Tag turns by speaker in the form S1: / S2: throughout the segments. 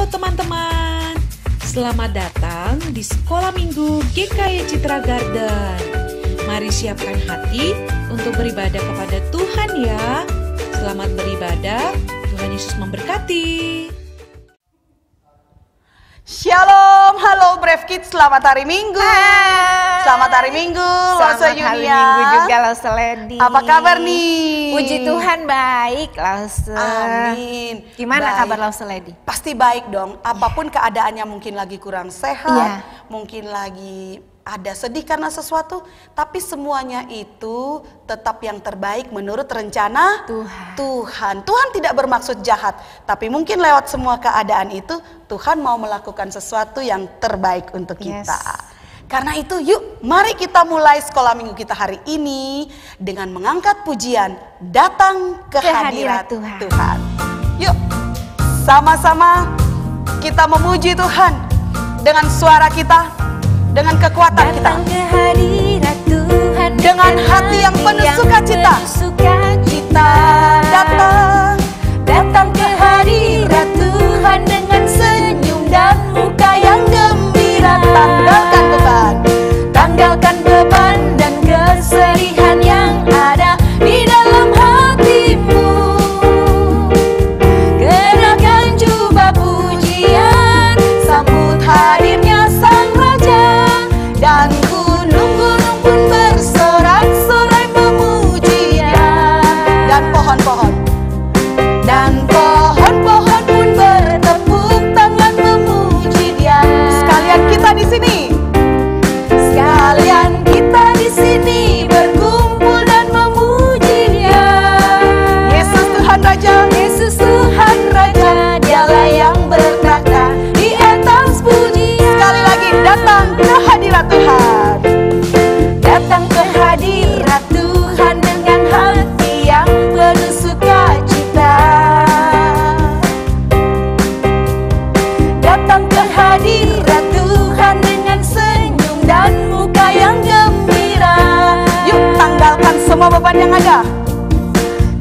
S1: Halo teman-teman, selamat datang di Sekolah Minggu GKY Citra Garden. Mari siapkan hati untuk beribadah kepada Tuhan ya. Selamat beribadah, Tuhan Yesus memberkati.
S2: Shalom, halo Brave Kids, selamat hari Minggu.
S3: Hai.
S2: Selamat hari Minggu,
S3: Selamat hari Minggu juga Lause Lady.
S2: Apa kabar nih?
S3: Puji Tuhan baik Lause.
S2: Amin.
S3: Gimana
S2: Baik.
S3: kabar Lause Lady?
S2: Pasti baik dong, apapun keadaannya, mungkin lagi kurang sehat,
S3: Iya.
S2: mungkin lagi ada sedih karena sesuatu, tapi semuanya itu tetap yang terbaik menurut rencana Tuhan. Tuhan tidak bermaksud jahat, tapi mungkin lewat semua keadaan itu Tuhan mau melakukan sesuatu yang terbaik untuk kita. Karena itu yuk mari kita mulai sekolah minggu kita hari ini dengan mengangkat pujian Datang ke Hadirat Tuhan. Yuk sama-sama kita memuji Tuhan dengan suara kita, dengan kekuatan kita,
S3: Datang ke hadirat Tuhan
S2: dengan hati yang penuh sukacita.
S3: Datang ke hadirat Tuhan dengan senyum dan muka yang gembira. Tanggalkan beban dan kesedihan yang ada di dalam hatimu. Kenakan jubah pujian, sambut hadirnya Sang Raja. Dan gunung-gunung pun bersorak-sorai memuji Dia.
S2: Dan pohon-pohon
S3: pun bertepuk tangan memuji Dia.
S2: sekalian kita di sini.
S3: Sekalian kita di sini berkumpul dan memuji Dia.
S2: Yesus Tuhan Raja,
S3: Yesus Tuhan Raja, Dialah yang berkata di atas pujian.
S2: sekali lagi datang ke hadirat Tuhan.
S3: Datang ke hadirat Tuhan dengan hati yang penuh sukacita. Datang ke hadirat Tuhan dengan senyum dan muka yang gembira.
S2: Yuk tanggalkan semua beban yang ada.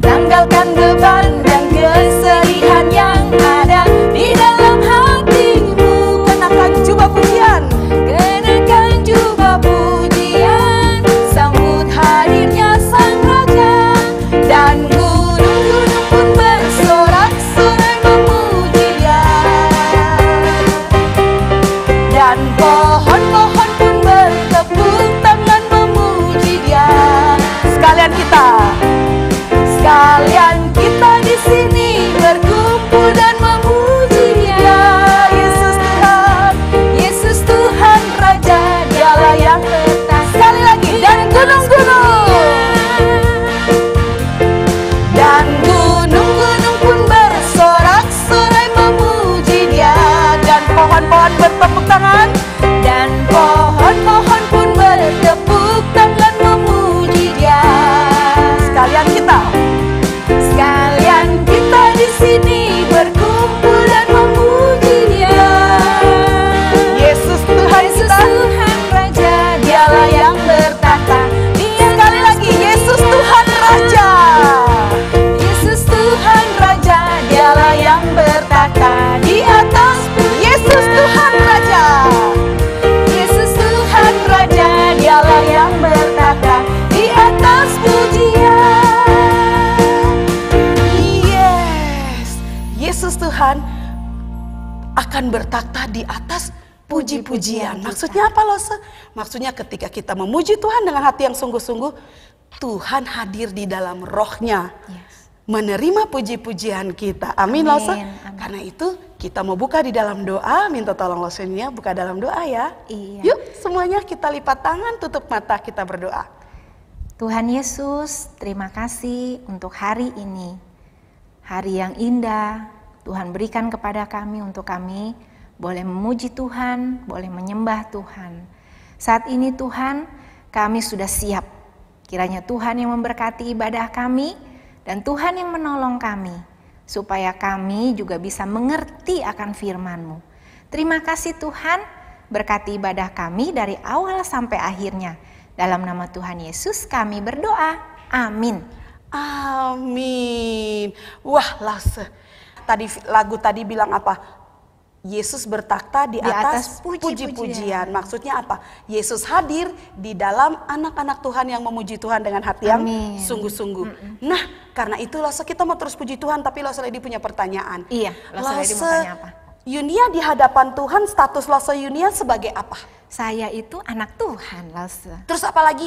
S3: Tanggalkan beban dan kesedihan yang ada di dalam hatimu.
S2: Kenakan jubah pujian.
S3: Kenakan jubah pujian, sambut hadirnya Sang Raja. Dan gunung-gunung pun bersorak-sorai memuji Dia. Dan pohon-pohon pun bertepuk tangan memuji Dia.
S2: Sekalian kita
S3: di sini berkumpul dan memuji Dia. Yesus Tuhan Raja, Dialah yang berkata.
S2: sekali lagi dan
S3: gunung-gunung pun bersorak-sorai memuji Dia.
S2: dan pohon-pohon bertepuk tangan.
S3: Dan pohon-pohon pun bertepuk tangan memuji Dia.
S2: Sekalian kita
S3: di sini berkumpul dan memuji Dia.
S2: Yesus Tuhan kita.
S3: Tuhan Raja, Dialah yang bertata.
S2: Sekali lagi Yesus Tuhan Raja.
S3: Yesus Tuhan Raja, Dialah yang bertata di atas pujian.
S2: Yesus Tuhan Raja.
S3: Yesus Tuhan Raja, Dialah yang bertata di atas pujian.
S2: Yesus Tuhan akan bertakhta di atas puji-pujian. Maksudnya apa Lose? Maksudnya ketika kita memuji Tuhan dengan hati yang sungguh-sungguh, Tuhan hadir di dalam rohnya. Menerima puji-pujian kita. Amin Lose. Karena itu kita mau buka di dalam doa. Minta tolong Lose ya, buka dalam doa ya.
S3: Iya.
S2: Yuk semuanya kita lipat tangan, tutup mata, kita berdoa.
S3: Tuhan Yesus, terima kasih untuk hari ini. Hari yang indah Tuhan berikan kepada kami untuk kami boleh memuji Tuhan, boleh menyembah Tuhan. Saat ini Tuhan, kami sudah siap. Kiranya Tuhan yang memberkati ibadah kami dan Tuhan yang menolong kami supaya kami juga bisa mengerti akan firman-Mu. Terima kasih Tuhan, berkati ibadah kami dari awal sampai akhirnya. Dalam nama Tuhan Yesus kami berdoa. Amin.
S2: Amin. Wah, Lase. Tadi lagu tadi bilang apa? Yesus bertakhta di atas puji-pujian. Maksudnya apa? Yesus hadir di dalam anak-anak Tuhan yang memuji Tuhan dengan hati yang sungguh-sungguh. Nah, karena itu Lose kita mau terus puji Tuhan, tapi Lose Lady punya pertanyaan.
S3: Iya, Lose Lady mau tanya apa?
S2: Yunia di hadapan Tuhan, status Lose Yunia sebagai apa?
S3: Saya itu anak Tuhan, Lose.
S2: Terus apa lagi?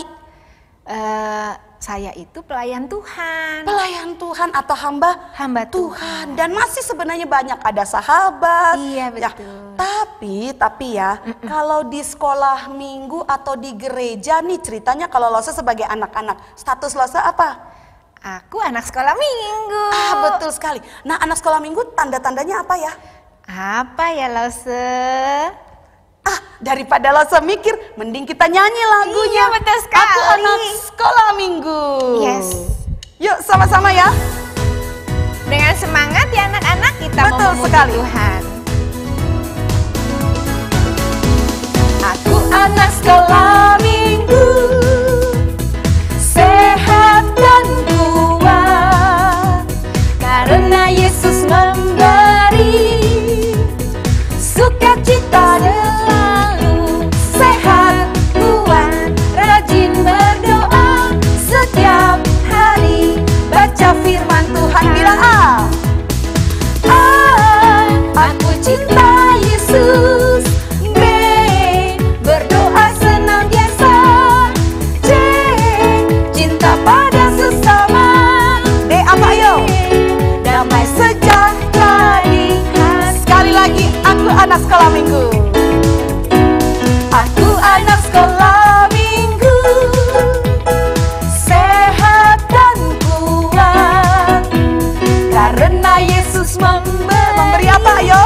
S3: Saya itu pelayan Tuhan.
S2: Pelayan Tuhan atau hamba
S3: Tuhan.
S2: Dan masih sebenarnya banyak, ada sahabat.
S3: Iya, betul.
S2: Ya, tapi ya, kalau di sekolah minggu atau di gereja nih ceritanya kalau Lose sebagai anak-anak, status Lose apa?
S3: Aku anak sekolah minggu.
S2: Betul sekali. Nah, anak sekolah minggu tanda-tandanya apa ya?
S3: Apa ya, Lose?
S2: Daripada Lose mikir, mending kita nyanyi lagunya.
S3: Iya, betul sekali.
S2: Aku anak sekolah minggu.
S3: Yes.
S2: Yuk sama-sama ya.
S3: Dengan semangat ya anak-anak, kita
S2: Betul
S3: mau memuji
S2: sekali.
S3: Tuhan.
S2: Aku anak sekolah minggu, sehat dan kuat, karena Yesus memberi sukacita selalu. Sehat, kuat, rajin berdoa, setiap hari baca firman Tuhan. Bilang aku cinta Yesus. B, berdoa senantiasa. C, cinta pada sesama. D, apa yo? Damai sejahtera di hati. Sekali lagi, aku anak sekolah minggu. Aku anak sekolah minggu, sehat dan kuat, karena Yesus memberi apa yo?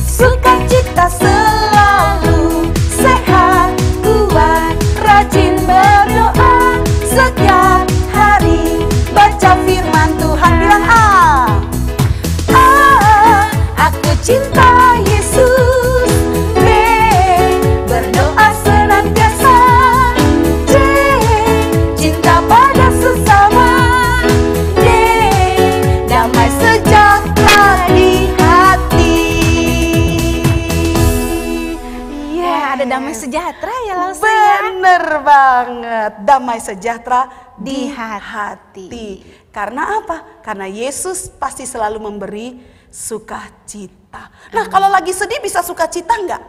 S2: Sukacita selalu. Sehat, kuat, rajin berdoa, setiap hari baca firman Tuhan. Bilang aku cinta Yesus. B, berdoa senantiasa. C, cinta pada sesama. D, damai sejahtera di hati.
S3: Ada damai sejahtera ya, Lose.
S2: Bener banget, damai sejahtera di
S3: Di hati.
S2: hati. Karena apa? Karena Yesus pasti selalu memberi sukacita. Nah, kalau lagi sedih bisa sukacita enggak?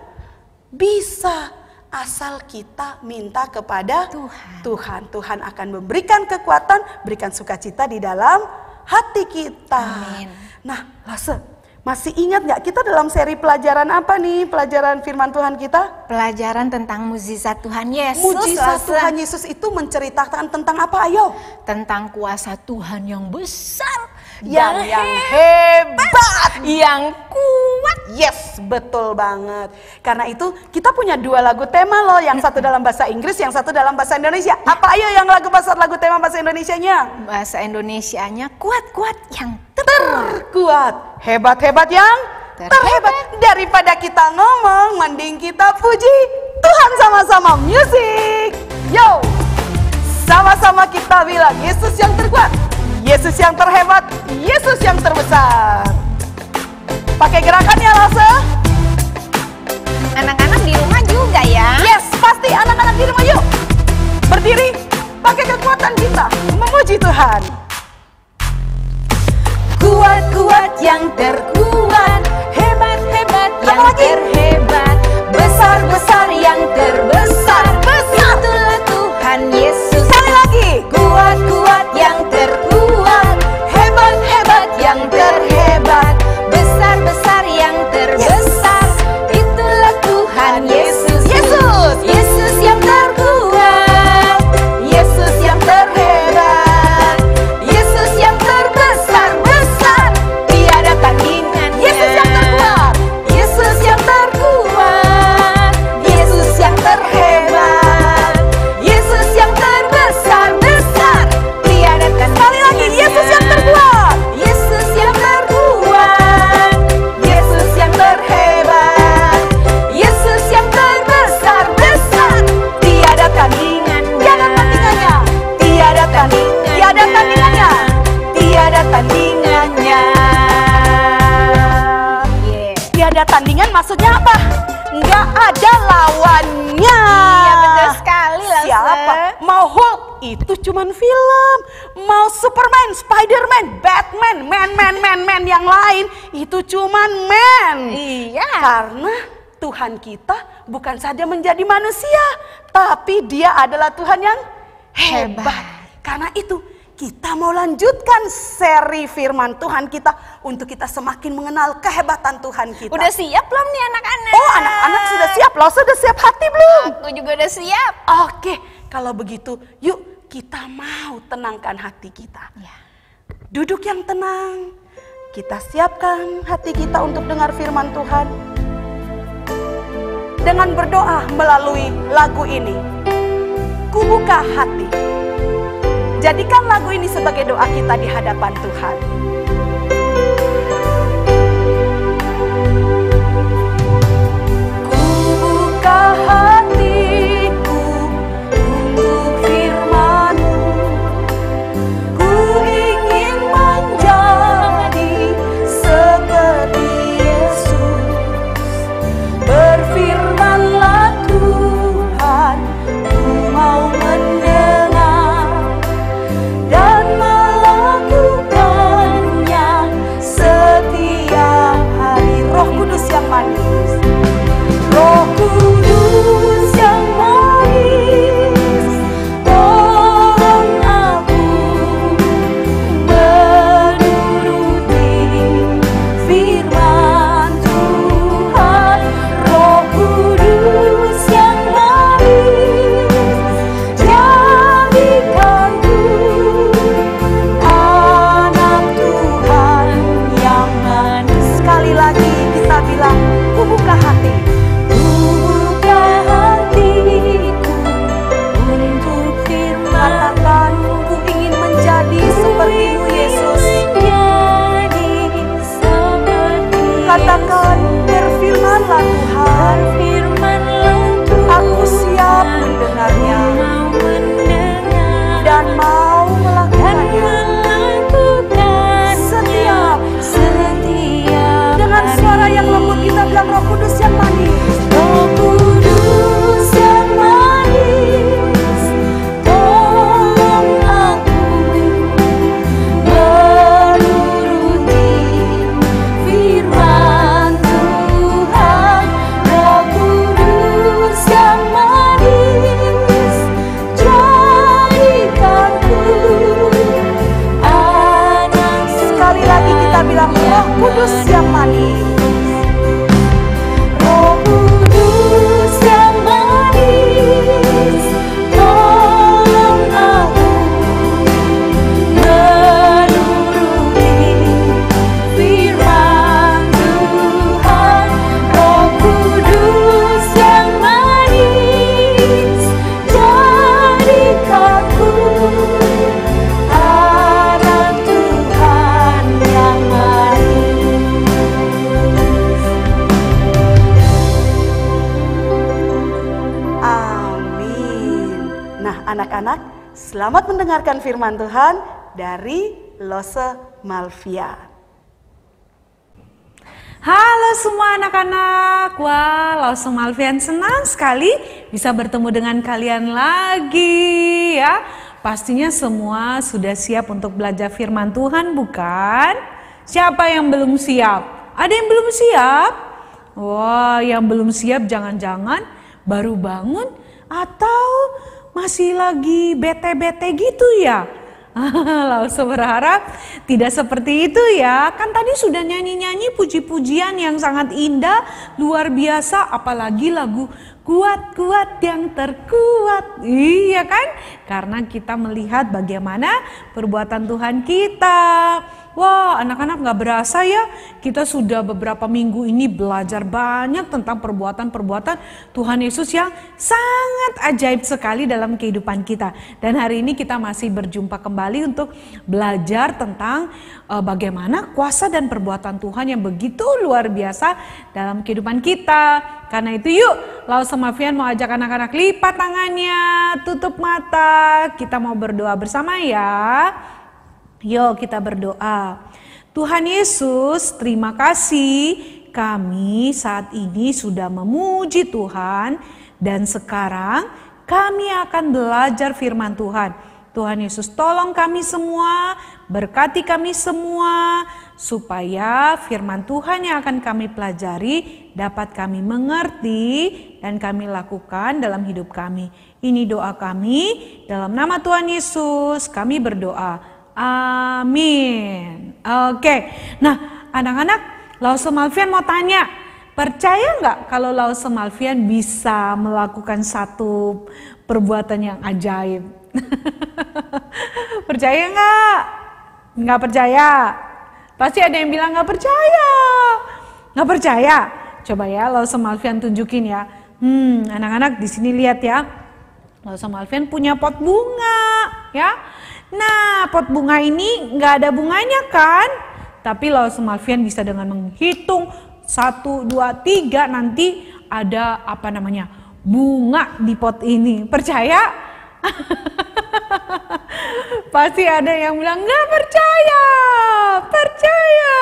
S2: Bisa, asal kita minta kepada Tuhan. Tuhan akan memberikan kekuatan, berikan sukacita di dalam hati kita.
S3: Amin.
S2: Nah, Lose, masih ingat nggak kita dalam seri pelajaran apa nih? Pelajaran firman Tuhan kita?
S3: Pelajaran tentang mukjizat Tuhan Yesus.
S2: Mujizat
S3: Lose.
S2: Tuhan Yesus itu menceritakan tentang apa? Ayo.
S3: Tentang kuasa Tuhan yang besar,
S2: Yang hebat,
S3: yang kuat.
S2: Yes, betul banget. Karena itu kita punya dua lagu tema loh, yang satu dalam bahasa Inggris, yang satu dalam bahasa Indonesia. Apa ayo yang lagu tema bahasa Indonesianya?
S3: Bahasa Indonesianya kuat-kuat yang
S2: Terkuat, hebat-hebat yang terhebat. Daripada kita ngomong, mending kita puji Tuhan sama-sama. Musik, yo, sama-sama kita bilang Yesus yang terkuat, Yesus yang terhebat, Yesus yang terbesar. Pakai gerakannya, Lose.
S3: Anak-anak di rumah juga ya.
S2: Yes, pasti anak-anak di rumah yuk. Berdiri, pakai kekuatan kita memuji Tuhan. Kuat-kuat yang terkuat, hebat-hebat yang terhebat, besar-besar yang terbesar. Itulah Tuhan Yesus. Sekali lagi. Kuat-kuat yang terkuat, hebat-hebat yang terhebat, besar-besar yang terbesar. Itulah Tuhan Yesus. Yesus yang terkuat, Yesus yang terhebat, Yesus yang terbesar. Tiada tandingan. Yesus maksudnya apa? Nggak ada lawannya.
S3: Iya, betul sekali, Lause.
S2: Siapa? Mau Hulk, itu cuman film. Mau Superman, Spiderman, Batman, man yang lain, itu cuman man.
S3: Iya.
S2: Karena Tuhan kita bukan saja menjadi manusia, tapi Dia adalah Tuhan yang hebat. Karena itu kita mau lanjutkan seri firman Tuhan kita untuk kita semakin mengenal kehebatan Tuhan kita.
S3: Udah siap belum nih anak-anak?
S2: Oh, anak-anak sudah siap. Lo sudah siap hati belum?
S3: Aku juga udah siap.
S2: Oke, kalau begitu yuk kita mau tenangkan hati kita.
S3: Ya.
S2: Duduk yang tenang. Kita siapkan hati kita untuk dengar firman Tuhan. Dengan berdoa melalui lagu ini. Kubuka hati. Jadikan lagu ini sebagai doa kita di hadapan Tuhan. Kubuka hatiku untuk firman-Mu. Ku ingin menjadi seperti Yesus. Berfirman-Lah Tuhan, ku mau mendengar dan melakukannya setiap hari. Roh Kudus yang manis, Roh Kudus yang manis, tolong aku menuruti firman Tuhan. Roh Kudus yang manis, jadikanku anak Tuhan yang manis. Sekali lagi kita bilang, ku buka hati. Ku buka hatiku untuk firman. Katakan, ku ingin menjadi seperti-Mu Yesus. Katakan, berfirman-Lah Tuhan. Aku siap mendengarnya dan mau melakukannya setiap dengan suara yang lembut kita bilang, Roh Kudus yang manis. Roh Kudus yang manis, tolong aku menuruti firman Tuhan. Roh Kudus yang manis, jadikanku anak. Sekali lagi kita bilang, Roh Kudus yang manis. Roh Kudus yang manis, tolong aku menuruti firman Tuhan. Roh Kudus yang manis, jadikanku anak Tuhan yang manis. Amin. Nah, anak-anak, selamat mendengarkan firman Tuhan dari Lause Malvia.
S1: Halo semua anak-anak, wah Lause Malvian senang sekali bisa bertemu dengan kalian lagi ya. Pastinya semua sudah siap untuk belajar firman Tuhan bukan? Siapa yang belum siap? Ada yang belum siap? Wah, yang belum siap jangan-jangan baru bangun atau masih lagi bete-bete gitu ya? Lause berharap tidak seperti itu ya. Kan tadi sudah nyanyi-nyanyi puji-pujian yang sangat indah, luar biasa. Apalagi lagu kuat-kuat yang terkuat. Iya kan? Karena kita melihat bagaimana perbuatan Tuhan kita. Wah, anak-anak gak berasa ya, kita sudah beberapa minggu ini belajar banyak tentang perbuatan-perbuatan Tuhan Yesus yang sangat ajaib sekali dalam kehidupan kita. Dan hari ini kita masih berjumpa kembali untuk belajar tentang bagaimana kuasa dan perbuatan Tuhan yang begitu luar biasa dalam kehidupan kita. Karena itu yuk, Lause Malvian mau ajak anak-anak lipat tangannya, tutup mata, kita mau berdoa bersama ya. Yuk kita berdoa. Tuhan Yesus, terima kasih kami saat ini sudah memuji Tuhan dan sekarang kami akan belajar firman Tuhan. Tuhan Yesus tolong kami semua, berkati kami semua, supaya firman Tuhan yang akan kami pelajari dapat kami mengerti dan kami lakukan dalam hidup kami. Ini doa kami, dalam nama Tuhan Yesus kami berdoa. Amin. Oke, nah anak-anak, Lause Malvian mau tanya, percaya nggak kalau Lause Malvian bisa melakukan satu perbuatan yang ajaib? Percaya nggak? Nggak percaya? Pasti ada yang bilang nggak percaya. Nggak percaya? Coba ya Lause Malvian tunjukin ya. Anak-anak di sini lihat ya. Lause Malvian punya pot bunga ya. Nah pot bunga ini nggak ada bunganya kan? Tapi Lause Malvian bisa dengan menghitung 1, 2, 3 nanti ada bunga di pot ini. Percaya? Pasti ada yang bilang nggak percaya. Percaya.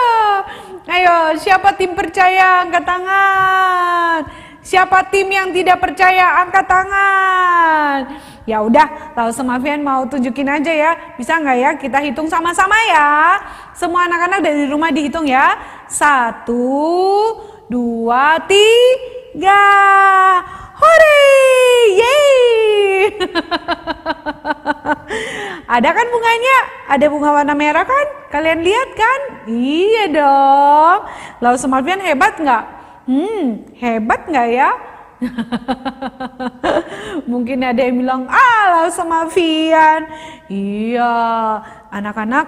S1: Ayo, siapa tim percaya angkat tangan. Siapa tim yang tidak percaya angkat tangan. Ya udah, Lause Malvian mau tunjukin aja ya. Bisa nggak ya kita hitung sama-sama ya. Semua anak-anak dari rumah dihitung ya. 1, 2, 3. Hore! Yeay! Ada kan bunganya? Ada bunga warna merah kan? Kalian lihat kan? Iya dong. Lause Malvian hebat nggak? Hebat nggak ya? Mungkin ada yang bilang, Lause Malvian. Iya, anak-anak,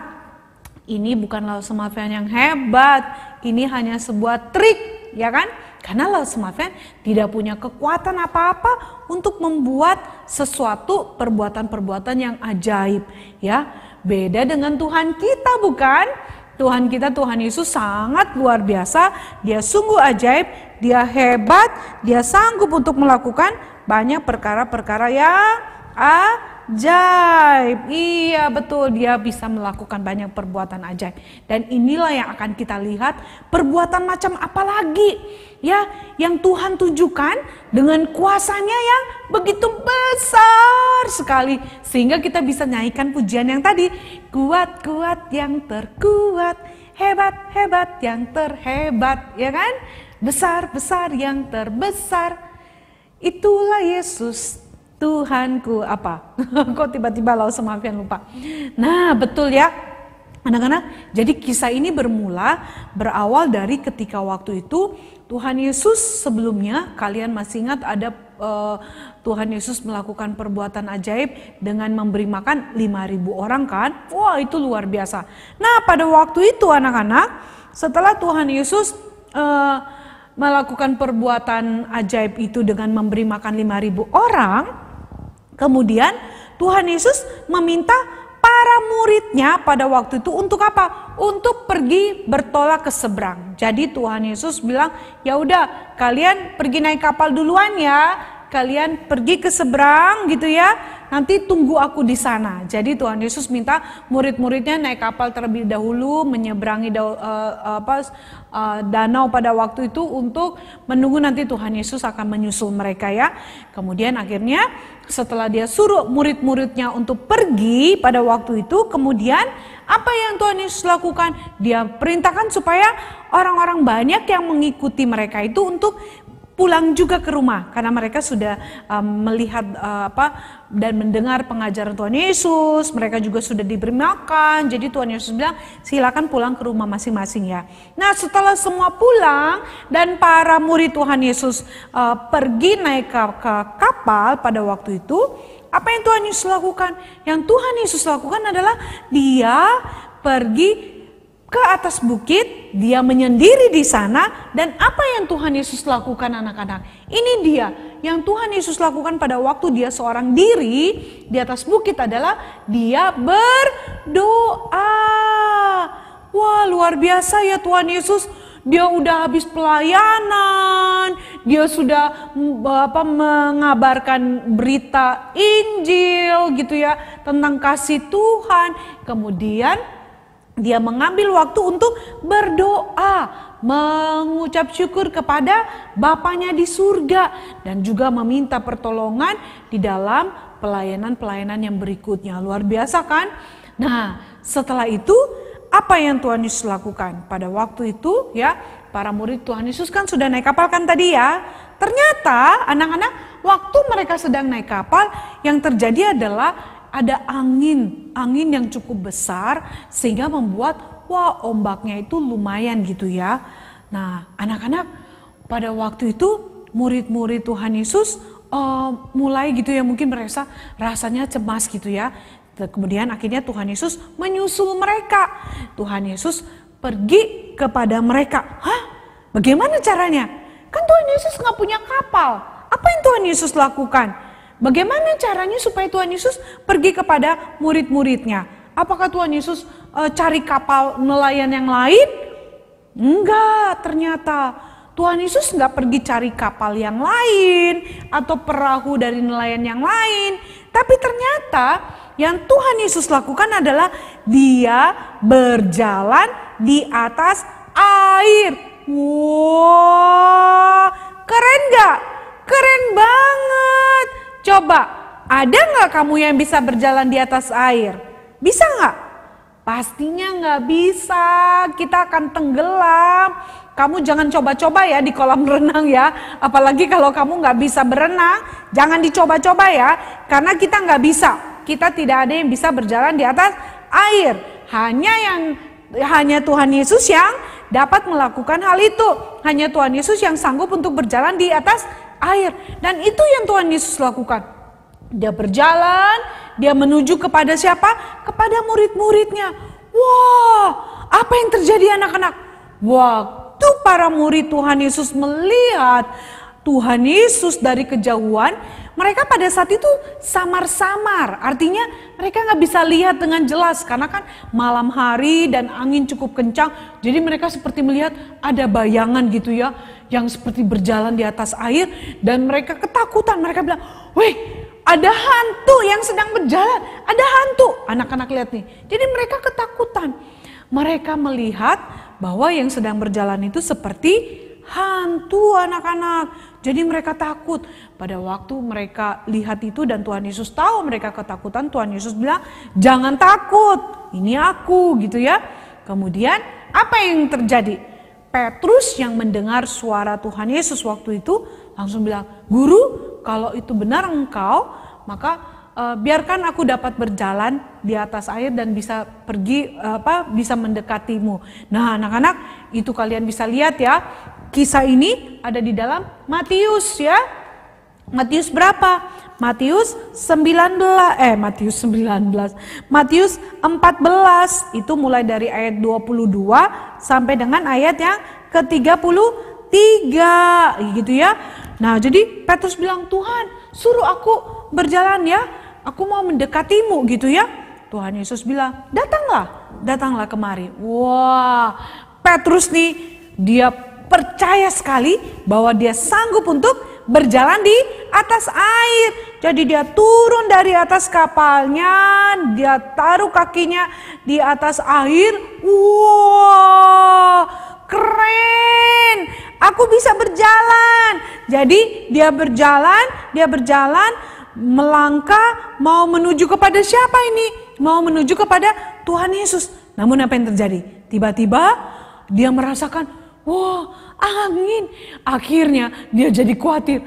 S1: ini bukan Lause Malvian yang hebat. Ini hanya sebuah trik, ya kan? Karena Lause Malvian tidak punya kekuatan apa-apa untuk membuat sesuatu perbuatan-perbuatan yang ajaib, ya. Beda dengan Tuhan kita, bukan? Tuhan kita, Tuhan Yesus sangat luar biasa. Dia sungguh ajaib, dia hebat, dia sanggup untuk melakukan banyak perkara-perkara yang ajaib. Iya betul, dia bisa melakukan banyak perbuatan ajaib. Dan inilah yang akan kita lihat, perbuatan macam apa lagi ya yang Tuhan tunjukkan dengan kuasanya yang begitu besar sekali, sehingga kita bisa nyanyikan pujian yang tadi, kuat-kuat yang terkuat, hebat-hebat yang terhebat, ya kan? Besar-besar yang terbesar, itulah Yesus Tuhanku. Apa? Kok tiba-tiba Lause Malvian lupa? Nah betul ya anak-anak, jadi kisah ini berawal dari ketika waktu itu Tuhan Yesus sebelumnya, kalian masih ingat ada Tuhan Yesus melakukan perbuatan ajaib dengan memberi makan 5.000 orang kan? Wah itu luar biasa. Nah pada waktu itu anak-anak, setelah Tuhan Yesus melakukan perbuatan ajaib itu dengan memberi makan 5.000 orang, kemudian Tuhan Yesus meminta para muridnya pada waktu itu untuk apa? Untuk pergi bertolak ke seberang. Jadi Tuhan Yesus bilang, ya udah kalian pergi naik kapal duluan ya. Kalian pergi ke seberang gitu ya. Nanti tunggu aku di sana. Jadi Tuhan Yesus minta murid-muridnya naik kapal terlebih dahulu, menyeberangi danau pada waktu itu untuk menunggu nanti Tuhan Yesus akan menyusul mereka ya. Kemudian akhirnya setelah dia suruh murid-muridnya untuk pergi pada waktu itu, kemudian apa yang Tuhan Yesus lakukan? Dia perintahkan supaya orang-orang banyak yang mengikuti mereka itu untuk pulang juga ke rumah, karena mereka sudah melihat dan mendengar pengajaran Tuhan Yesus. Mereka juga sudah diberi makan. Jadi Tuhan Yesus bilang silakan pulang ke rumah masing-masing ya. Nah setelah semua pulang dan para murid Tuhan Yesus pergi naik ke kapal pada waktu itu, apa yang Tuhan Yesus lakukan? Yang Tuhan Yesus lakukan adalah dia pergi ke atas bukit, dia menyendiri di sana. Dan apa yang Tuhan Yesus lakukan anak-anak? Ini dia yang Tuhan Yesus lakukan pada waktu dia seorang diri di atas bukit adalah dia berdoa. Wah luar biasa ya Tuhan Yesus. Dia udah habis pelayanan, dia sudah mengabarkan berita Injil gitu ya tentang kasih Tuhan. Kemudian dia mengambil waktu untuk berdoa. mengucap syukur kepada Bapanya di surga, dan juga meminta pertolongan di dalam pelayanan-pelayanan yang berikutnya. Luar biasa kan? Nah, setelah itu apa yang Tuhan Yesus lakukan? Pada waktu itu ya, para murid Tuhan Yesus kan sudah naik kapal kan tadi ya. Ternyata anak-anak, waktu mereka sedang naik kapal, yang terjadi adalah ada angin yang cukup besar sehingga membuat ombaknya itu lumayan gitu ya. Nah, anak-anak, pada waktu itu murid-murid Tuhan Yesus mulai gitu ya, mungkin rasanya cemas gitu ya. Kemudian akhirnya Tuhan Yesus menyusul mereka. Tuhan Yesus pergi kepada mereka. Hah? Bagaimana caranya? Kan Tuhan Yesus nggak punya kapal. Apa yang Tuhan Yesus lakukan? Bagaimana caranya supaya Tuhan Yesus pergi kepada murid-muridnya? Apakah Tuhan Yesus cari kapal nelayan yang lain? Enggak, ternyata Tuhan Yesus nggak pergi cari kapal yang lain atau perahu dari nelayan yang lain. Tapi ternyata yang Tuhan Yesus lakukan adalah Dia berjalan di atas air. Wah, keren gak? Keren banget. Coba, ada gak kamu yang bisa berjalan di atas air? Bisa gak? Pastinya gak bisa, kita akan tenggelam. Kamu jangan coba-coba ya di kolam renang ya. Apalagi kalau kamu gak bisa berenang, jangan dicoba-coba ya. Karena kita gak bisa, kita tidak ada yang bisa berjalan di atas air. Hanya Tuhan Yesus yang dapat melakukan hal itu. Hanya Tuhan Yesus yang sanggup untuk berjalan di atas air. Dan itu yang Tuhan Yesus lakukan. Dia berjalan, dia menuju kepada siapa? Kepada murid-muridnya. Wah, apa yang terjadi anak-anak? Waktu para murid Tuhan Yesus melihat Tuhan Yesus dari kejauhan, mereka pada saat itu samar-samar. Artinya mereka nggak bisa lihat dengan jelas karena kan malam hari dan angin cukup kencang. Jadi mereka seperti melihat ada bayangan gitu ya, yang seperti berjalan di atas air, dan mereka ketakutan. Mereka bilang, "Wih, ada hantu yang sedang berjalan, ada hantu." Anak-anak lihat nih. Jadi mereka ketakutan. Mereka melihat bahwa yang sedang berjalan itu seperti hantu, anak-anak. Jadi mereka takut. Pada waktu mereka lihat itu dan Tuhan Yesus tahu mereka ketakutan, Tuhan Yesus bilang, "Jangan takut, ini aku," gitu ya. Kemudian apa yang terjadi? Petrus yang mendengar suara Tuhan Yesus waktu itu langsung bilang, "Guru, kalau itu benar engkau, maka biarkan aku dapat berjalan di atas air dan bisa pergi bisa mendekatimu." Nah, anak-anak, itu kalian bisa lihat ya. Kisah ini ada di dalam Matius ya. Matius berapa? Matius 14 itu mulai dari ayat 22 sampai dengan ayat yang ke-33 gitu ya. Nah, jadi Petrus bilang, "Tuhan, suruh aku berjalan ya. Aku mau mendekatimu," gitu ya. Tuhan Yesus bilang, "Datanglah kemari." Wah, Petrus nih, dia percaya sekali bahwa dia sanggup untuk berjalan di atas air. Jadi dia turun dari atas kapalnya, dia taruh kakinya di atas air. Wah, keren. Aku bisa berjalan. Jadi dia berjalan melangkah, mau menuju kepada siapa ini? Mau menuju kepada Tuhan Yesus. Namun apa yang terjadi? Tiba-tiba dia merasakan, wah, angin. Akhirnya dia jadi khawatir.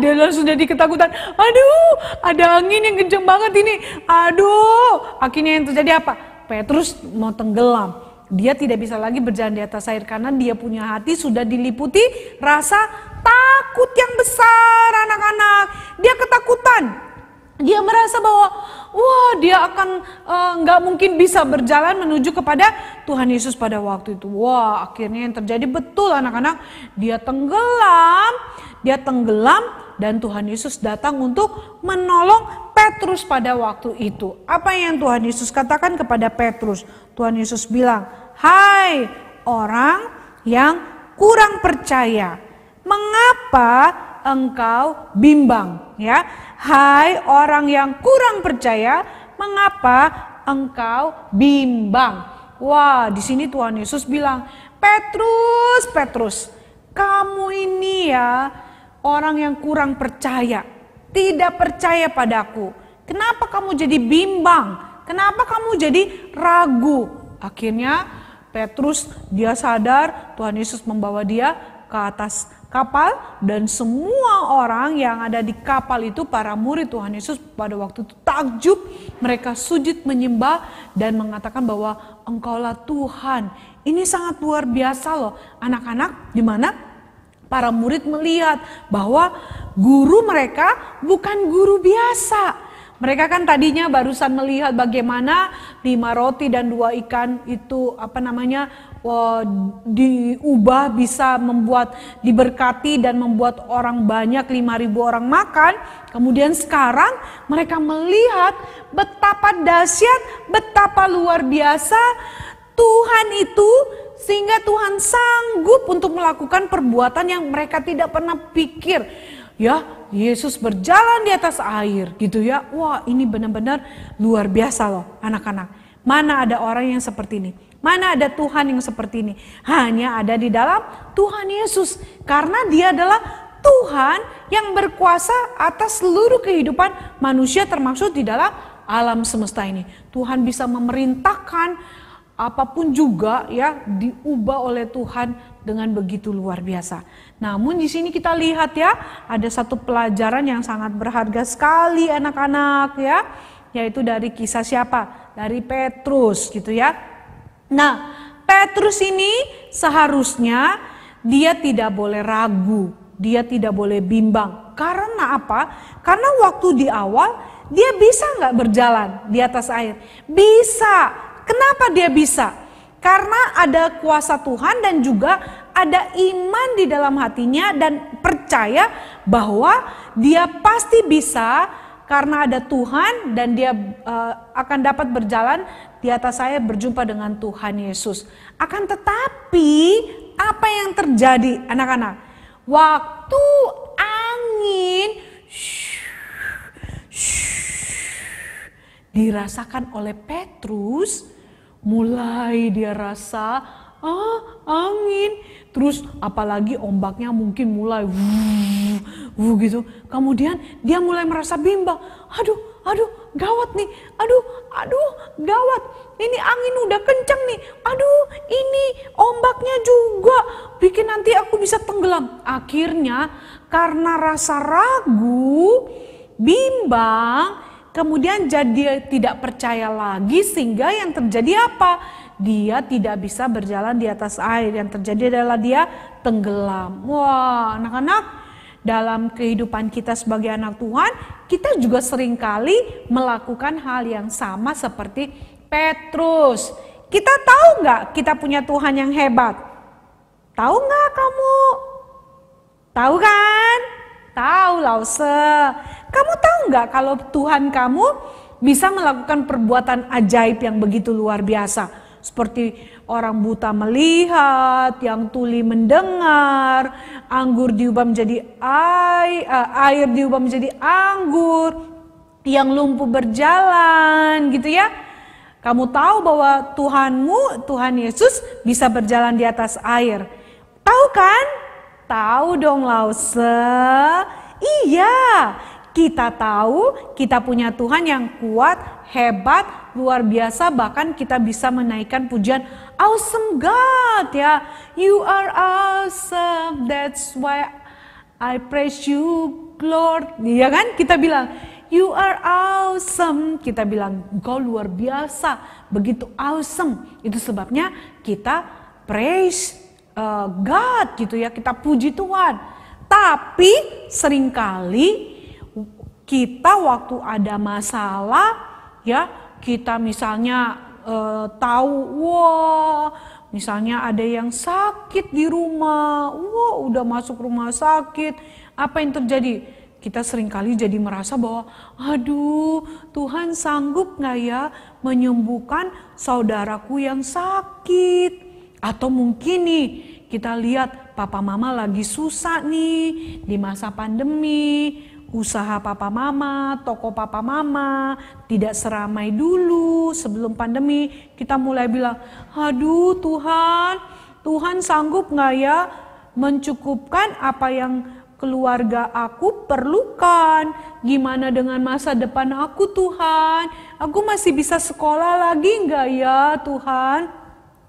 S1: Dia langsung jadi ketakutan. Aduh, ada angin yang kenceng banget ini. Aduh, akhirnya yang terjadi apa? Petrus mau tenggelam. Dia tidak bisa lagi berjalan di atas air karena dia punya hati sudah diliputi rasa takut yang besar, anak-anak. Dia ketakutan. Dia merasa bahwa wah, dia akan nggak mungkin bisa berjalan menuju kepada Tuhan Yesus pada waktu itu. Wah, akhirnya yang terjadi betul, anak-anak. Dia tenggelam dan Tuhan Yesus datang untuk menolong Petrus pada waktu itu. Apa yang Tuhan Yesus katakan kepada Petrus? Tuhan Yesus bilang, "Hai orang yang kurang percaya, mengapa engkau bimbang?" Ya, hai orang yang kurang percaya, mengapa engkau bimbang? Wah, di sini Tuhan Yesus bilang,
S4: Petrus, Petrus, kamu ini ya orang yang kurang percaya, tidak percaya padaku. Kenapa kamu jadi bimbang? Kenapa kamu jadi ragu? Akhirnya Petrus dia sadar Tuhan Yesus membawa dia ke atas kapal, dan semua orang yang ada di kapal itu, para murid Tuhan Yesus pada waktu itu takjub, mereka sujud menyembah dan mengatakan bahwa Engkaulah Tuhan. Ini sangat luar biasa loh anak-anak, di mana para murid melihat bahwa guru mereka bukan guru biasa. Mereka kan tadinya barusan melihat bagaimana 5 roti dan 2 ikan itu diubah bisa membuat diberkati dan membuat orang banyak, 5.000 orang makan. Kemudian sekarang mereka melihat betapa dahsyat, betapa luar biasa Tuhan itu, sehingga Tuhan sanggup untuk melakukan perbuatan yang mereka tidak pernah pikir. Ya, Yesus berjalan di atas air gitu ya. Wah, ini benar-benar luar biasa loh anak-anak. Mana ada orang yang seperti ini? Mana ada Tuhan yang seperti ini? Hanya ada di dalam Tuhan Yesus. Karena dia adalah Tuhan yang berkuasa atas seluruh kehidupan manusia, termasuk di dalam alam semesta ini. Tuhan bisa memerintahkan apapun juga ya, diubah oleh Tuhan dengan begitu luar biasa. Namun di sini kita lihat ya, ada satu pelajaran yang sangat berharga sekali anak-anak ya, yaitu dari kisah siapa? Dari Petrus gitu ya. Nah, Petrus ini seharusnya dia tidak boleh ragu, dia tidak boleh bimbang. Karena apa? Karena waktu di awal dia bisa nggak berjalan di atas air? Bisa. Kenapa dia bisa? Karena ada kuasa Tuhan dan juga ada iman di dalam hatinya dan percaya bahwa dia pasti bisa karena ada Tuhan, dan dia akan dapat berjalan di atas air berjumpa dengan Tuhan Yesus. Akan tetapi apa yang terjadi anak-anak? Waktu angin dirasakan oleh Petrus, mulai dia rasa angin, terus apalagi ombaknya mungkin mulai gitu. Kemudian dia mulai merasa bimbang. Aduh, gawat nih. Aduh, gawat. Ini angin udah kencang nih. Aduh, ini ombaknya juga bikin nanti aku bisa tenggelam. Akhirnya karena rasa ragu, bimbang, kemudian jadi tidak percaya lagi, sehingga yang terjadi apa? Dia tidak bisa berjalan di atas air. Yang terjadi adalah dia tenggelam. Wah, anak-anak, dalam kehidupan kita sebagai anak Tuhan, kita juga seringkali melakukan hal yang sama seperti Petrus. Kita tahu nggak kita punya Tuhan yang hebat? Tahu nggak kamu? Tahu kan? Tahu Lause. Kamu tahu nggak kalau Tuhan kamu bisa melakukan perbuatan ajaib yang begitu luar biasa? Seperti orang buta melihat, yang tuli mendengar, anggur diubah menjadi air diubah menjadi anggur, yang lumpuh berjalan gitu ya. Kamu tahu bahwa Tuhanmu, Tuhan Yesus bisa berjalan di atas air. Tahu kan? Tahu dong Lause. Iya, kita tahu kita punya Tuhan yang kuat, hebat, luar biasa, bahkan kita bisa menaikkan pujian awesome God ya. You are awesome, that's why I praise you Lord. Iya kan? Kita bilang you are awesome. Kita bilang Engkau luar biasa, begitu awesome. Itu sebabnya kita praise God gitu ya, kita puji Tuhan. Tapi seringkali kita waktu ada masalah ya, kita misalnya tahu, wah misalnya ada yang sakit di rumah, wah udah masuk rumah sakit, apa yang terjadi? Kita seringkali jadi merasa bahwa aduh, Tuhan sanggup gak ya menyembuhkan saudaraku yang sakit? Atau mungkin nih kita lihat papa mama lagi susah nih di masa pandemi, usaha papa mama, toko papa mama tidak seramai dulu sebelum pandemi. Kita mulai bilang, aduh Tuhan, Tuhan sanggup nggak ya mencukupkan apa yang keluarga aku perlukan? Gimana dengan masa depan aku Tuhan? Aku masih bisa sekolah lagi nggak ya Tuhan?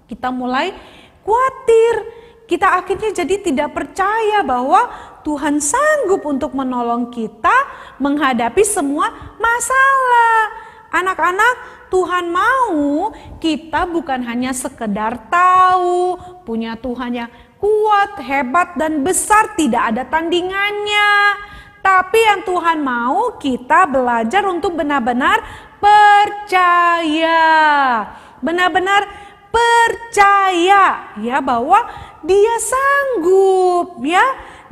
S4: Kita mulai khawatir. Kita akhirnya jadi tidak percaya bahwa Tuhan sanggup untuk menolong kita menghadapi semua masalah. Anak-anak, Tuhan mau kita bukan hanya sekedar tahu punya Tuhan yang kuat, hebat, dan besar, tidak ada tandingannya. Tapi yang Tuhan mau kita belajar untuk benar-benar percaya. Benar-benar percaya ya bahwa Dia sanggup ya.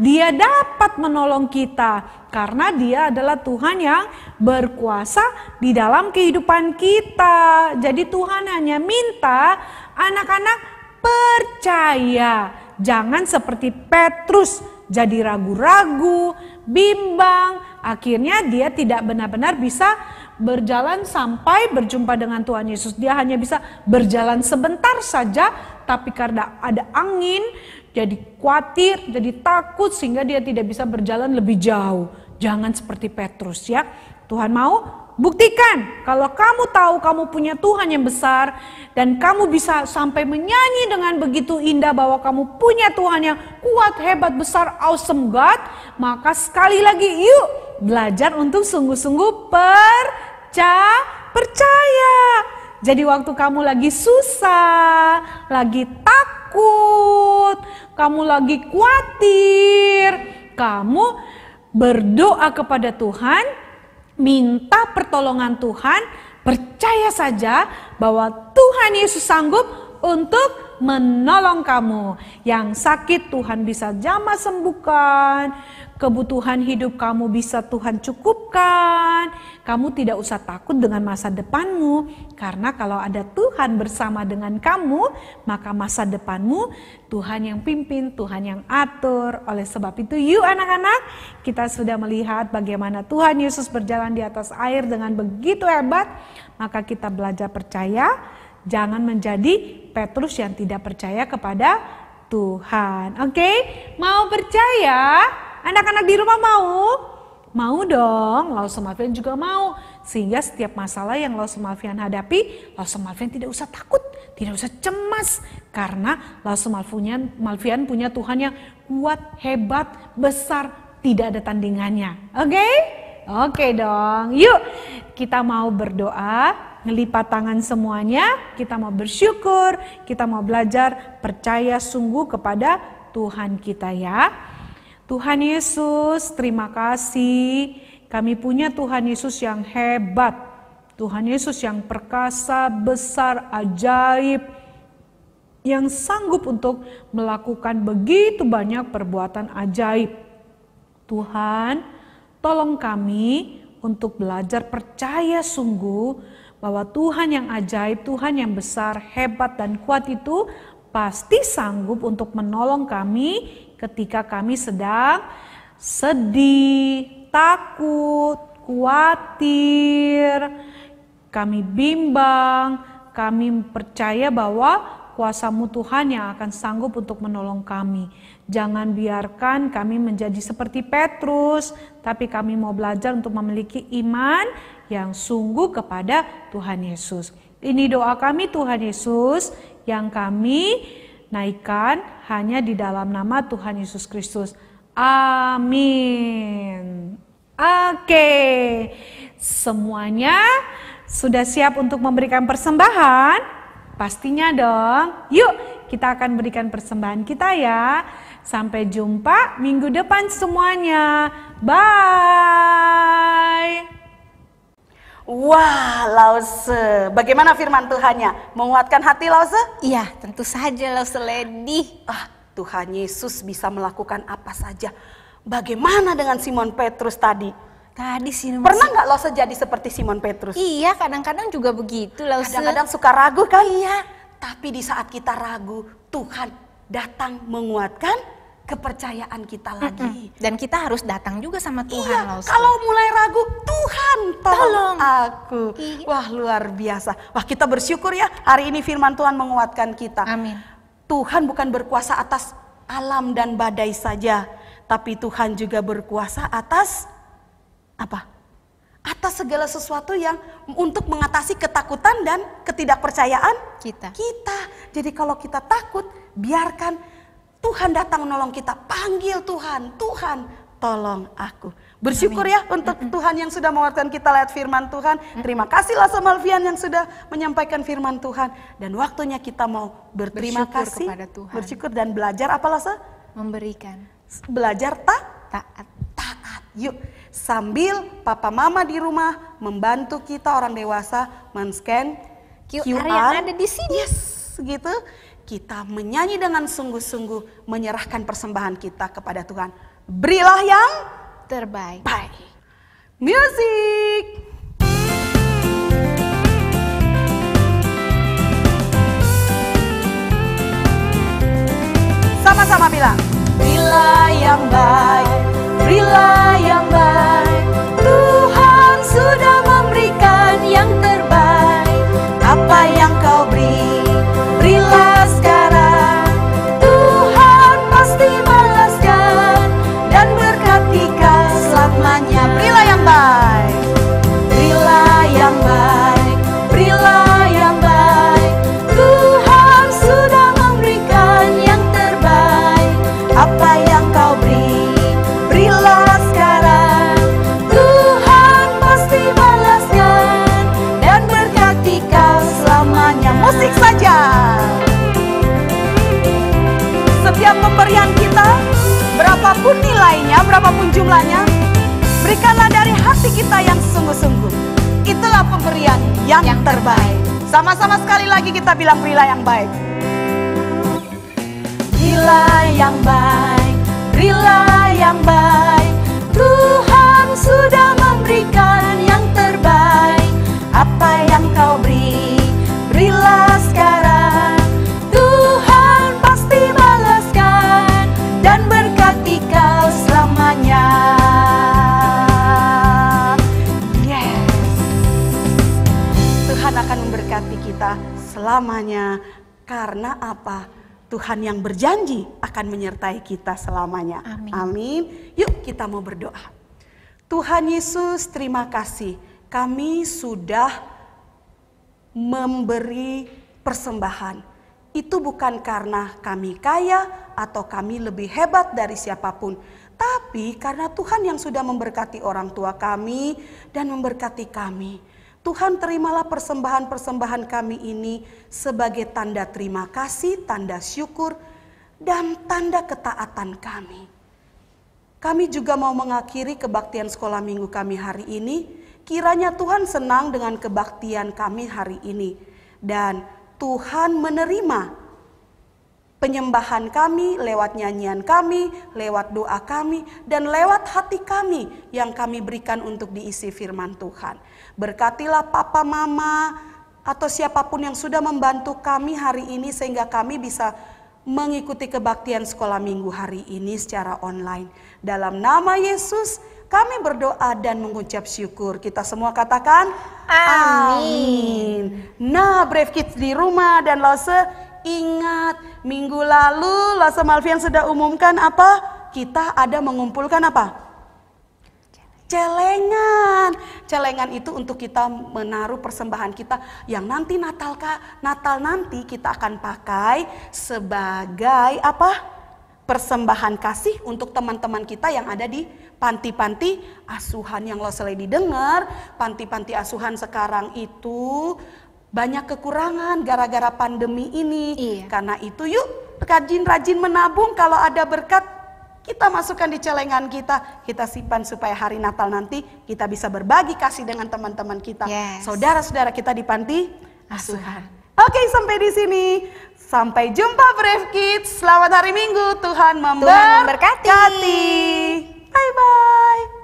S4: Dia dapat menolong kita karena Dia adalah Tuhan yang berkuasa di dalam kehidupan kita. Jadi Tuhan hanya minta anak-anak percaya. Jangan seperti Petrus jadi ragu-ragu, bimbang. Akhirnya dia tidak benar-benar bisa berjalan sampai berjumpa dengan Tuhan Yesus. Dia hanya bisa berjalan sebentar saja, tapi karena ada angin, jadi khawatir, jadi takut sehingga dia tidak bisa berjalan lebih jauh. Jangan seperti Petrus ya. Tuhan mau buktikan kalau kamu tahu kamu punya Tuhan yang besar dan kamu bisa sampai menyanyi dengan begitu indah bahwa kamu punya Tuhan yang kuat, hebat, besar, awesome God, maka sekali lagi yuk belajar untuk sungguh-sungguh percaya. Jadi waktu kamu lagi susah, lagi takut, kamu lagi khawatir, kamu berdoa kepada Tuhan, minta pertolongan Tuhan, percaya saja bahwa Tuhan Yesus sanggup untuk menolong kamu. Yang sakit Tuhan bisa jamah sembuhkan, kebutuhan hidup kamu bisa Tuhan cukupkan. Kamu tidak usah takut dengan masa depanmu, karena kalau ada Tuhan bersama dengan kamu, maka masa depanmu Tuhan yang pimpin, Tuhan yang atur. Oleh sebab itu yuk anak-anak, kita sudah melihat bagaimana Tuhan Yesus berjalan di atas air dengan begitu hebat, maka kita belajar percaya. Jangan menjadi Petrus yang tidak percaya kepada Tuhan. Oke? Mau percaya? Anak-anak di rumah mau? Mau dong, Lause Malfian juga mau. Sehingga setiap masalah yang Lause Malfian hadapi, Lause Malfian tidak usah takut, tidak usah cemas. Karena Lause Malfian punya Tuhan yang kuat, hebat, besar, tidak ada tandingannya. Oke? Oke dong, yuk kita mau berdoa, ngelipat tangan semuanya, kita mau bersyukur, kita mau belajar percaya sungguh kepada Tuhan kita ya. Tuhan Yesus, terima kasih, kami punya Tuhan Yesus yang hebat, Tuhan Yesus yang perkasa, besar, ajaib, yang sanggup untuk melakukan begitu banyak perbuatan ajaib. Tuhan, tolong kami untuk belajar percaya sungguh bahwa Tuhan yang ajaib, Tuhan yang besar, hebat dan kuat itu pasti sanggup untuk menolong kami ketika kami sedang sedih, takut, khawatir, kami bimbang, kami percaya bahwa kuasa-Mu Tuhan yang akan sanggup untuk menolong kami. Jangan biarkan kami menjadi seperti Petrus, tapi kami mau belajar untuk memiliki iman yang sungguh kepada Tuhan Yesus. Ini doa kami Tuhan Yesus yang kami naikkan hanya di dalam nama Tuhan Yesus Kristus. Amin. Oke, semuanya sudah siap untuk memberikan persembahan? Pastinya dong. Yuk kita akan berikan persembahan kita ya. Sampai jumpa minggu depan semuanya. Bye.
S2: Wah, Lause, bagaimana firman Tuhannya? Menguatkan hati Lause?
S3: Iya, tentu saja Lause Lady.
S2: Tuhan Yesus bisa melakukan apa saja. Bagaimana dengan Simon Petrus tadi? Pernah nggak Lause jadi seperti Simon Petrus?
S3: Iya, kadang-kadang juga begitu Lause.
S2: Kadang-kadang suka ragu kan?
S3: Iya.
S2: Tapi di saat kita ragu, Tuhan datang menguatkan kepercayaan kita lagi.
S3: Dan kita harus datang juga sama Tuhan Lause.
S2: Kalau mulai ragu, Tuhan tolong aku. Wah, luar biasa. Wah, kita bersyukur ya hari ini firman Tuhan menguatkan kita.
S3: Amin.
S2: Tuhan bukan berkuasa atas alam dan badai saja, tapi Tuhan juga berkuasa atas apa? Atas segala sesuatu yang untuk mengatasi ketakutan dan ketidakpercayaan kita. Jadi kalau kita takut, biarkan Tuhan datang menolong kita. Panggil Tuhan, Tuhan tolong aku. Bersyukur ya untuk Tuhan yang sudah menguatkan kita lewat firman Tuhan. Terima kasih Lasa Malvian yang sudah menyampaikan firman Tuhan. Dan waktunya kita mau berterima kasih
S3: kepada Tuhan.
S2: Bersyukur dan belajar apa Lasa?
S3: Memberikan.
S2: Belajar taat. Yuk, sambil papa mama di rumah membantu kita orang dewasa men-scan QR
S3: yang ada di sini.
S2: Yes, gitu. Kita menyanyi dengan sungguh-sungguh menyerahkan persembahan kita kepada Tuhan. Berilah yang
S3: terbaik.
S2: Baik. Music. Sama-sama bilang, berilah yang baik, berilah yang baik. Tuhan sudah memberikan yang terbaik. Apa yang kau beri, berilah sekarang. Tuhan pasti balaskan dan berkati kau selamanya. Berilah yang baik, berilah yang baik, berilah yang baik. Tuhan sudah memberikan yang terbaik. Apa yang kau beri, berilah sekarang. Tuhan pasti balaskan dan berkati kau selamanya. Musik saja. Setiap pemberian kita, berapapun nilainya, berapapun jumlahnya, berikanlah dari hati kita yang sungguh-sungguh. Itulah pemberian yang terbaik. Sama-sama sekali lagi kita bilang berilah yang baik. Berilah yang baik, berilah yang baik. Tuhan sudah memberikan yang terbaik. Apa yang kau beri, berilah sekarang. Tuhan pasti balaskan dan berkati kau selamanya. Yes, Tuhan akan memberkati kita selamanya. Karena apa? Tuhan yang berjanji akan menyertai kita selamanya.
S3: Amin.
S2: Amin. Yuk kita mau berdoa. Tuhan Yesus, terima kasih. Kami sudah memberi persembahan. Itu bukan karena kami kaya atau kami lebih hebat dari siapapun. Tapi karena Tuhan yang sudah memberkati orang tua kami dan memberkati kami. Tuhan, terimalah persembahan-persembahan kami ini sebagai tanda terima kasih, tanda syukur, dan tanda ketaatan kami. Kami juga mau mengakhiri kebaktian sekolah minggu kami hari ini. Kiranya Tuhan senang dengan kebaktian kami hari ini. Dan Tuhan menerima penyembahan kami lewat nyanyian kami, lewat doa kami, dan lewat hati kami yang kami berikan untuk diisi firman Tuhan. Berkatilah papa mama atau siapapun yang sudah membantu kami hari ini sehingga kami bisa mengikuti kebaktian sekolah minggu hari ini secara online. Dalam nama Yesus kami berdoa dan mengucap syukur. Kita semua katakan amin. Nah, Brave Kids di rumah dan Lose, ingat minggu lalu Lose Malvian sudah umumkan apa? Kita ada mengumpulkan apa? Celengan. Celengan itu untuk kita menaruh persembahan kita yang nanti Natal nanti kita akan pakai sebagai apa? Persembahan kasih untuk teman-teman kita yang ada di panti-panti asuhan. Yang lo selalu didengar, panti-panti asuhan sekarang itu banyak kekurangan gara-gara pandemi ini.
S3: Iya.
S2: Karena itu yuk rajin-rajin menabung, kalau ada berkat kita masukkan di celengan kita simpan supaya hari Natal nanti kita bisa berbagi kasih dengan teman-teman kita.
S3: Yes.
S2: Saudara-saudara kita di panti asuhan. Oke, sampai di sini. Sampai jumpa Brave Kids. Selamat hari Minggu. Tuhan memberkati. Bye-bye.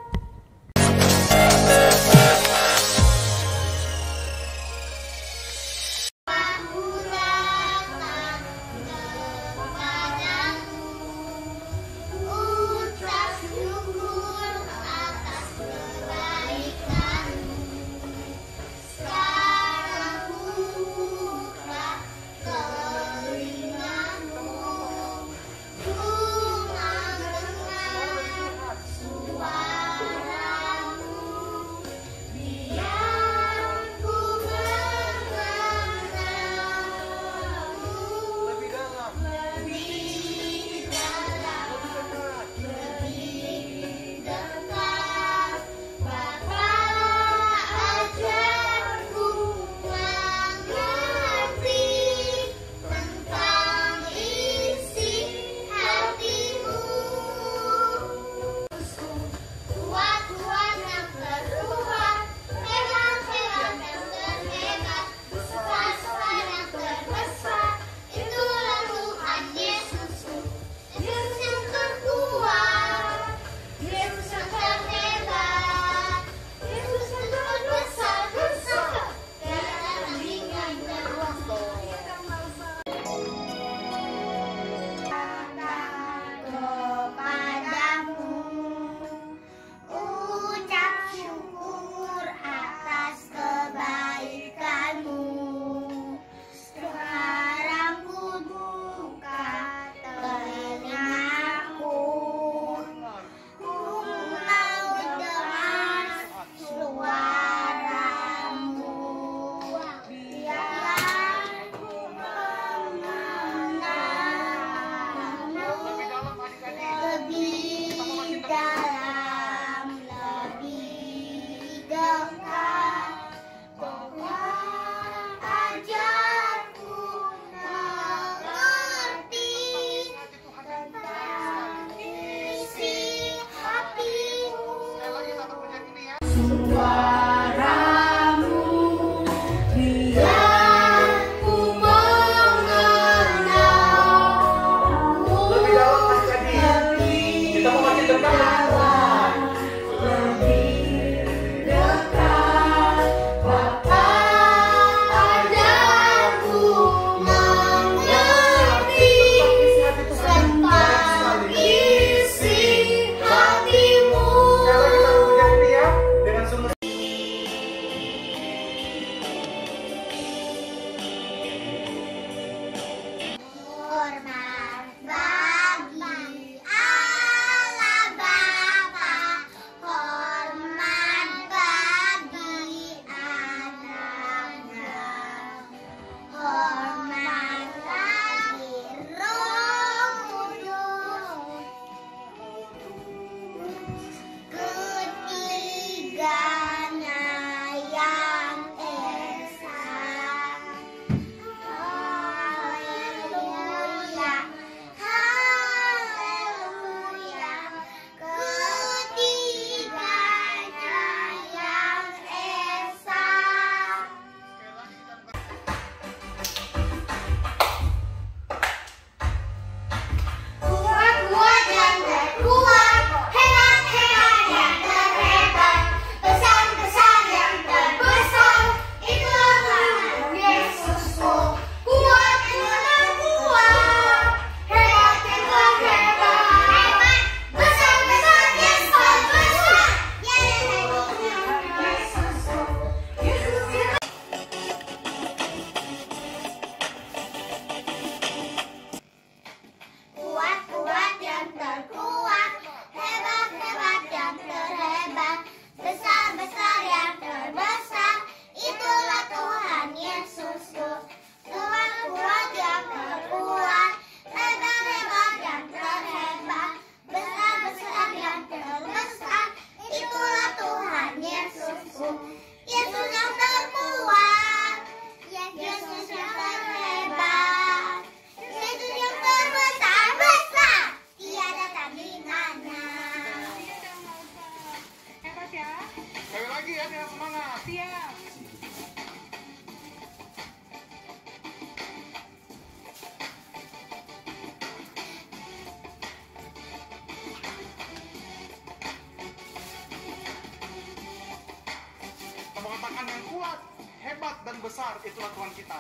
S5: kuat, hebat, dan besar, itulah Tuhan kita.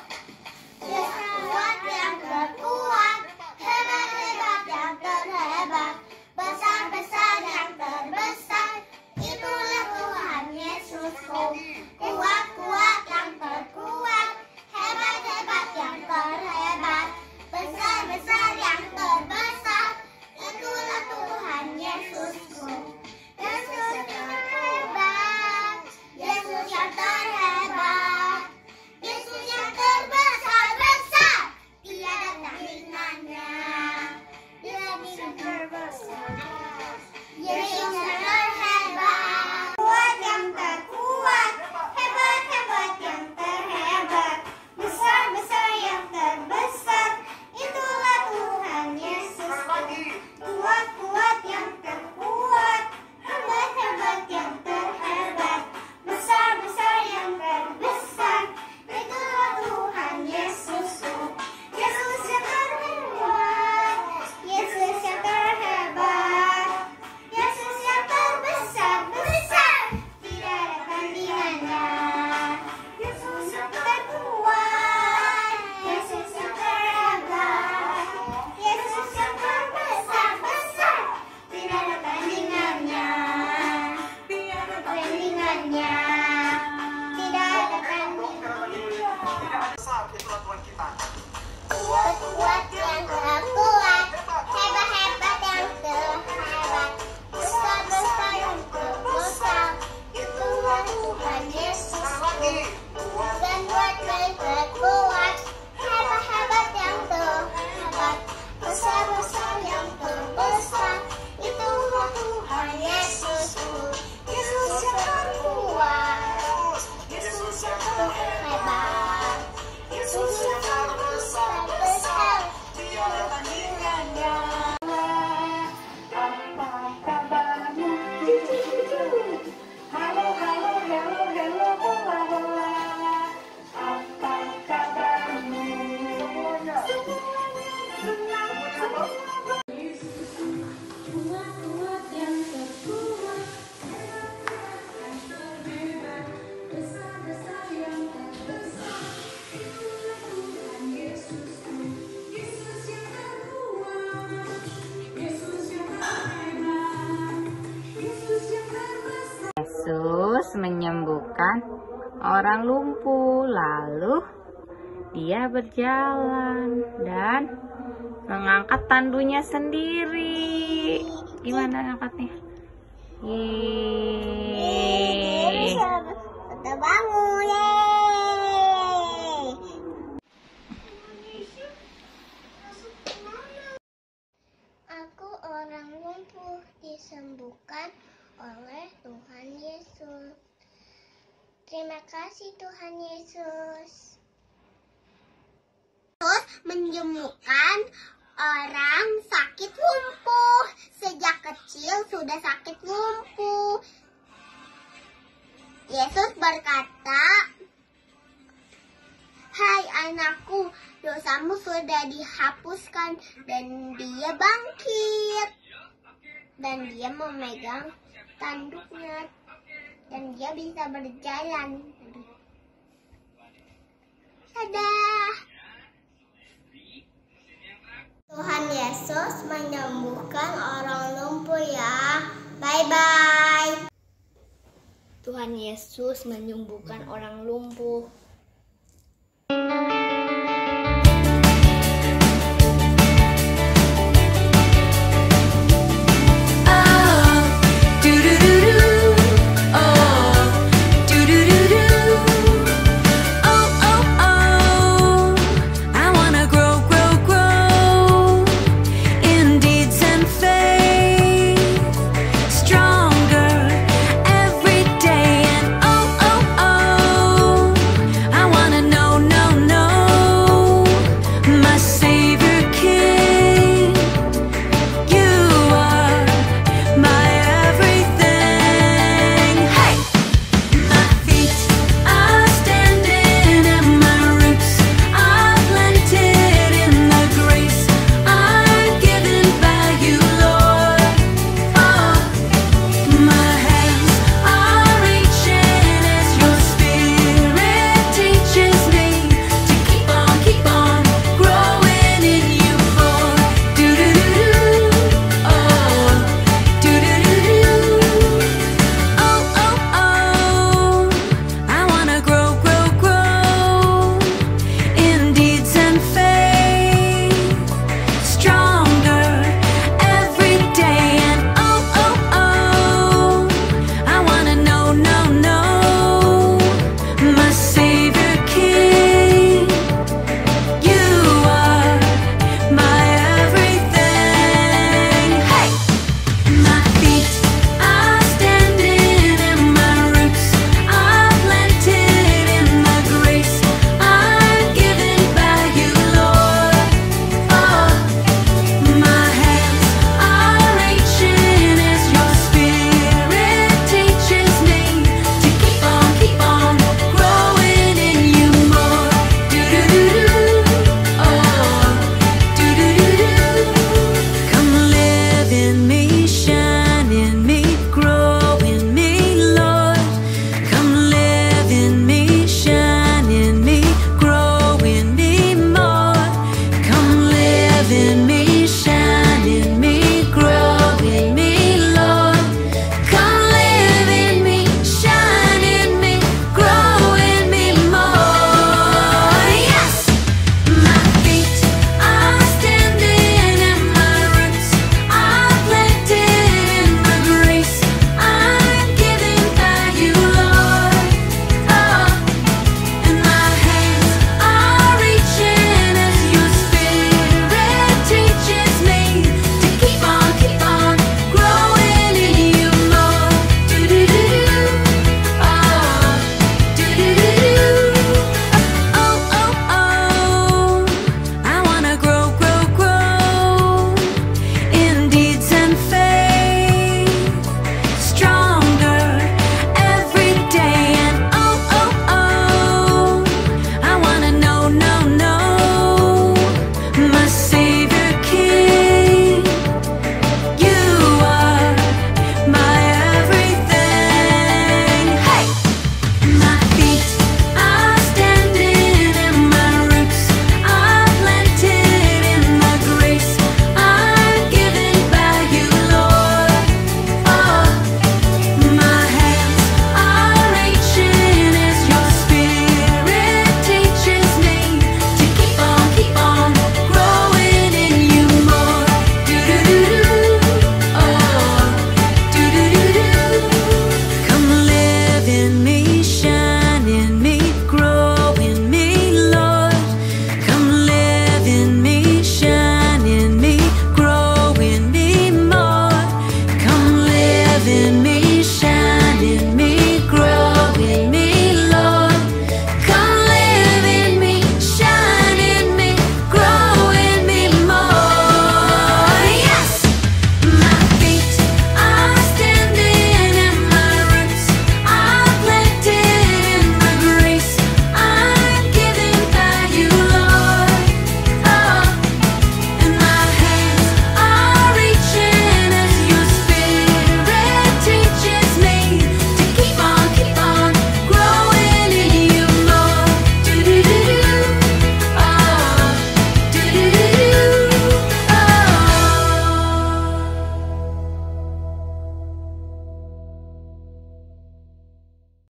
S6: Yesus kuat yang terkuat, hebat-hebat yang terhebat, besar-besar yang terbesar, itulah Tuhan Yesusku. Kuat-kuat yang terkuat, hebat-hebat yang terhebat, besar-besar yang terbesar, itulah Tuhan Yesusku. Yesus yang terhebat, Yesus yang terhebat, Yesus yang terbesar-besar, tiada tandingannya. Yesus yang terbesar, Yesus yang terhebat, kuat yang terkuat, hebat-hebat yang terhebat, besar-besar yang terbesar, itulah Tuhan Yesus. Kuat-kuat yang terkuat, hebat-hebat yang terhebat, besar-besar yang terbesar, itulah Tuhan Yesus. Yesus yang terhebat, Yesus yang terhebat, Yesus yang terbesar-besar, tidak ada tandingannya. Yesus yang terkuat, Yesus yang terhebat, Yesus yang terbesar-besar, tidak ada tandingannya. Tidak ada tandingannya. Tidak ada tandingannya.
S5: Besar, itulah Tuhan kita.
S6: Kuat-kuat yang terkuat, hebat-hebat yang terhebat, besar-besar yang terbesar, itulah Tuhan Yesus. Dan kuat yang terkuat, hebat-hebat yang terhebat, besar-besar yang terbesar, itulah Tuhan Yesus. Yesus yang terkuat, Yesus yang terhebat, Yesus yang terbesar-besar, tiada tandingannya. Apa kabarmu? Halo, halo, hello, hello, bola, bola. Apa kabarmu? Semuanya senang, kuat-kuat yang terkuat, yang terhebat, besar-besar yang terbesar, itulah Tuhan Yesusku. Yesus yang terkuat, Yesus yang terhebat, Yesus yang terbesar.
S3: Yesus menyembuhkan orang lumpuh, lalu dia berjalan dan mengangkat tandunya sendiri. Gimana angkatnya? Yeay.
S6: Udah bangun, yeay. Aku orang lumpuh disembuhkan oleh Tuhan Yesus. Terima kasih Tuhan Yesus. Yesus menyembuhkan orang sakit lumpuh. Sejak kecil sudah sakit lumpuh. Yesus berkata, "Hai anakku, dosamu sudah dihapuskan." Dan dia bangkit. Dan dia memegang tanduknya. Dan dia bisa berjalan. Dadah. Tuhan Yesus menyembuhkan orang lumpuh ya. Bye-bye. Tuhan Yesus menyembuhkan orang lumpuh.